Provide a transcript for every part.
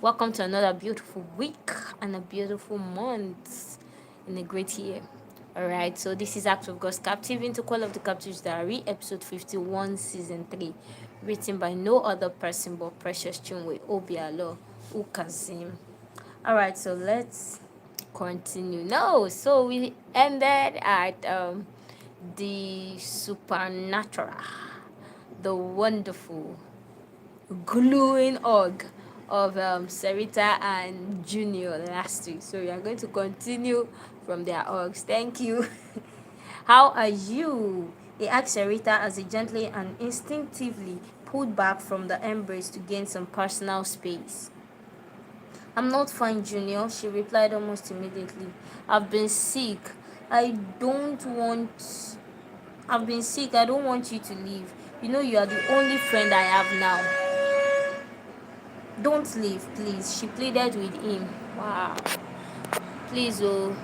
Welcome to another beautiful week and a beautiful month in a great year. Alright, so this is Act of God's Captive into Call of the Captive's Diary, episode 51, season 3, written by no other person but Precious Chinwe Obialor-Ukazim. Alright, so let's continue. No, so we ended at the supernatural, the wonderful, gluing org of Sarita and Junior last week. So we are going to continue from their orgs. Thank you. How are you? He asked Sarita as he gently and instinctively pulled back from the embrace to gain some personal space. I'm not fine, Junior, she replied almost immediately. I've been sick. I don't want I've been sick. I don't want you to leave. You know you are the only friend I have now. Don't leave, please, she pleaded with him. Wow. Please, oh,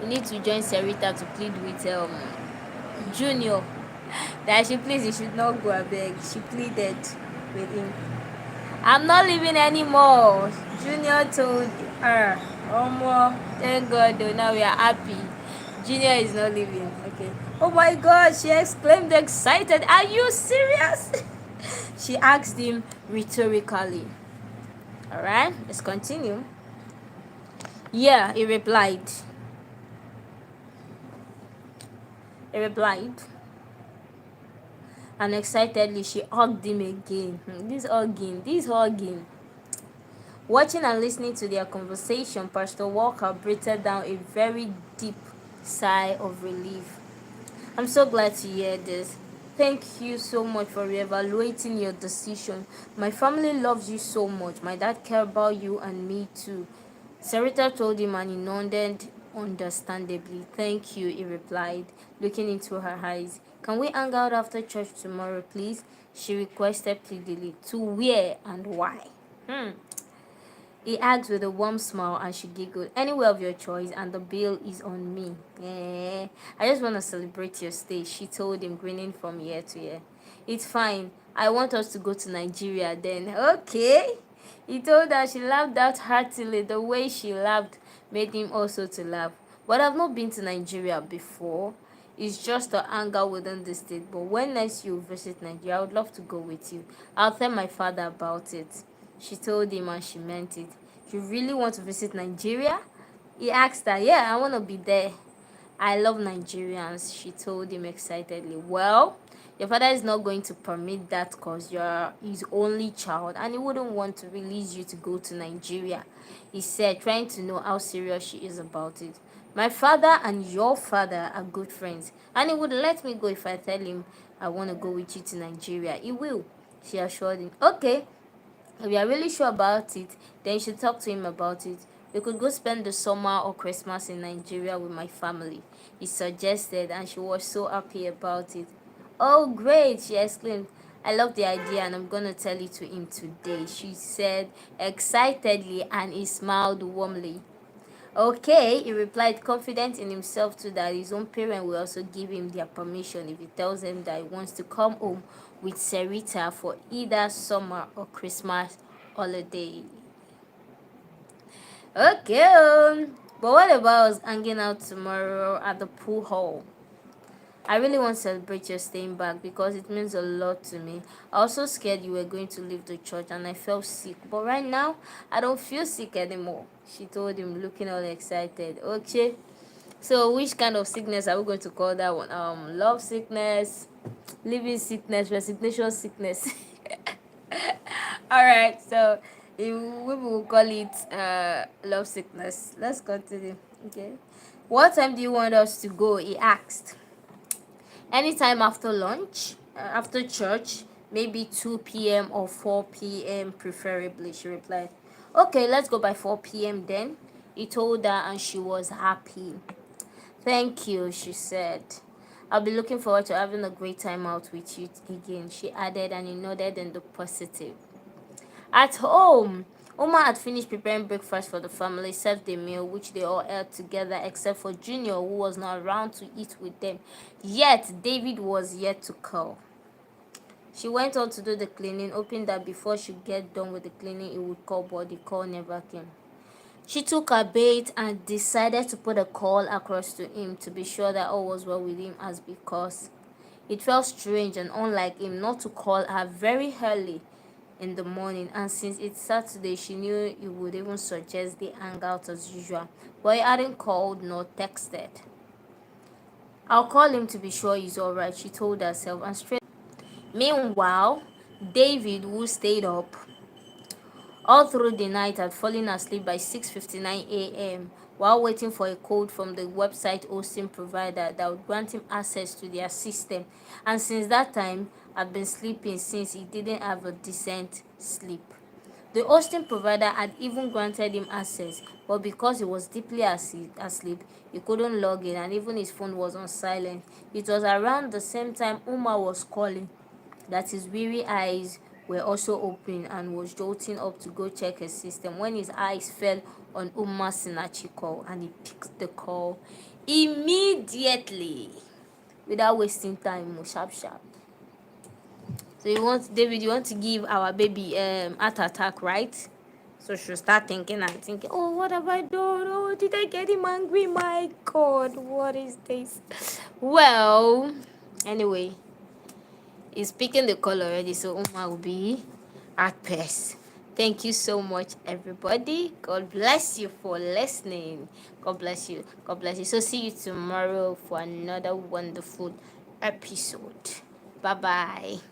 you need to join Sarita to plead with Junior. That she please, he should not go abeg. She pleaded with him. I'm not leaving anymore, Junior told her. Thank God, though, now we are happy. Junior is not leaving. Okay. Oh my God, she exclaimed excited. Are you serious? She asked him rhetorically. Alright, let's continue. Yeah, he replied. And excitedly she hugged him again. This hugging. Watching and listening to their conversation, Pastor Walker breathed down a very deep sigh of relief. I'm so glad to hear this. Thank you so much for reevaluating your decision. My family loves you so much. My dad cares about you and me too. Sarita told him and he nodded understandably. Thank you, he replied, looking into her eyes. Can we hang out after church tomorrow, please? She requested pleadingly. To where and why? He asked with a warm smile and she giggled. Anywhere of your choice and the bill is on me. Yeah, I just want to celebrate your stay, she told him, grinning from ear to ear. It's fine. I want us to go to Nigeria then. Okay. He told her. She laughed out heartily. The way she laughed made him also to laugh. But I've not been to Nigeria before. It's just a hangout within the state. But when next you visit Nigeria, I would love to go with you. I'll tell my father about it. She told him and she meant it. You really want to visit Nigeria? He asked her. Yeah, I want to be there. I love Nigerians, she told him excitedly. Well, your father is not going to permit that because you're his only child and he wouldn't want to release you to go to Nigeria, he said, trying to know how serious she is about it. My father and your father are good friends and he would let me go if I tell him I want to go with you to Nigeria. He will, she assured him. Okay, if you are really sure about it, then you should talk to him about it. We could go spend the summer or Christmas in Nigeria with my family, he suggested, and she was so happy about it. Oh, great, she exclaimed. I love the idea and I'm going to tell it to him today, she said excitedly, and he smiled warmly. Okay, he replied, confident in himself too that his own parents will also give him their permission if he tells them that he wants to come home with Sarita for either summer or Christmas holiday. Okay, but what about us hanging out tomorrow at the pool hall? I really want to celebrate your staying back because it means a lot to me. I was so scared you were going to leave the church and I felt sick. But right now, I don't feel sick anymore, she told him, looking all excited. Okay, so which kind of sickness are we going to call that one? Love sickness, living sickness, resignation sickness. Alright, so we will call it love sickness. Let's continue. Okay. What time do you want us to go? He asked. Anytime after lunch, after church, maybe 2 p.m. or 4 p.m. preferably, she replied. Okay, let's go by 4 p.m. then, he told her, and she was happy. Thank you, she said. I'll be looking forward to having a great time out with you again, she added, and he nodded in the positive. At home, Omar had finished preparing breakfast for the family, served a meal which they all ate together except for Junior, who was not around to eat with them. Yet, David was yet to call. She went on to do the cleaning, hoping that before she get done with the cleaning, it would call, but the call never came. She took her bait and decided to put a call across to him to be sure that all was well with him, as because it felt strange and unlike him not to call her very early in the morning, and since it's Saturday, she knew he would even suggest they hang out as usual, but he hadn't called nor texted. I'll call him to be sure he's alright, she told herself, and straight. Meanwhile, David, who stayed up all through the night, had fallen asleep by 6:59 a.m. while waiting for a code from the website hosting provider that would grant him access to their system, and since that time had been sleeping since he didn't have a decent sleep. The hosting provider had even granted him access, but because he was deeply asleep, he couldn't log in, and even his phone was on silent. It was around the same time Umar was calling that his weary eyes were also open and was jolting up to go check his system when his eyes fell on Umar's Sinachi call, and he picked the call immediately without wasting time. Sharp sharp. So you want to give our baby heart attack, right? So she'll start thinking and thinking, oh, what have I done? Oh, did I get him angry? My God, what is this? Well, anyway, he's picking the call already, so Uma will be at best. Thank you so much, everybody. God bless you for listening. God bless you. God bless you. So see you tomorrow for another wonderful episode. Bye bye.